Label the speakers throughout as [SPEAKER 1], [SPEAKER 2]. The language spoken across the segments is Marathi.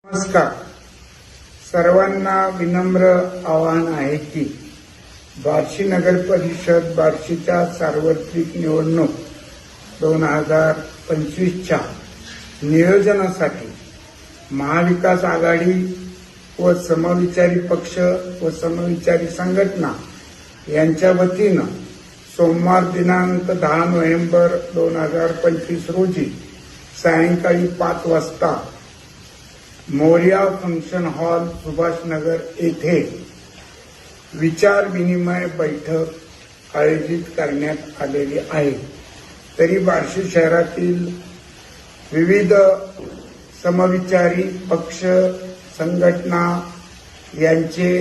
[SPEAKER 1] नमस्कार. सर्वांना विनम्र आवाहन आहे की बार्शी नगर परिषद बार्शीच्या सार्वत्रिक निवडणूक 2025च्या नियोजनासाठी महाविकास आघाडी व समविचारी पक्ष व समविचारी संघटना यांच्या वतीनं सोमवार दिनांक 10 नोव्हेंबर 2025 रोजी सायंकाळी 5 वाजता मोरिया फंक्शन हॉल सुभाषनगर येथे विचार विनिमय बैठक आयोजित करण्यात आलेली आहे. तरी बार्शी शहरातील विविध समविचारी पक्ष संघटना यांचे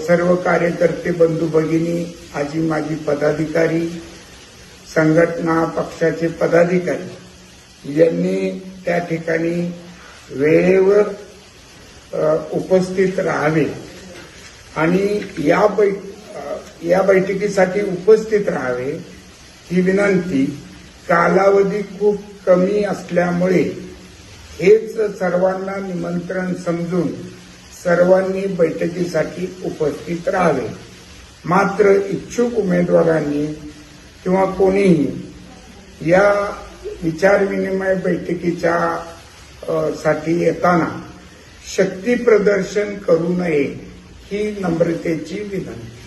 [SPEAKER 1] सर्व कार्यकर्ते बंधू भगिनी आजी माजी पदाधिकारी संघटना पक्षाचे पदाधिकारी यांनी त्या ठिकाणी वेळेवर उपस्थित राहावे आणि या बैठकीसाठी उपस्थित राहावे ही विनंती. कालावधी खूप कमी असल्यामुळे हेच सर्वांना निमंत्रण समजून सर्वांनी बैठकीसाठी उपस्थित राहावे. मात्र इच्छुक उमेदवारांनी किंवा कोणीही या विचारविनिमय बैठकीच्या साठी येताना शक्ती प्रदर्शन करू नये ही नम्रतेची विनंती.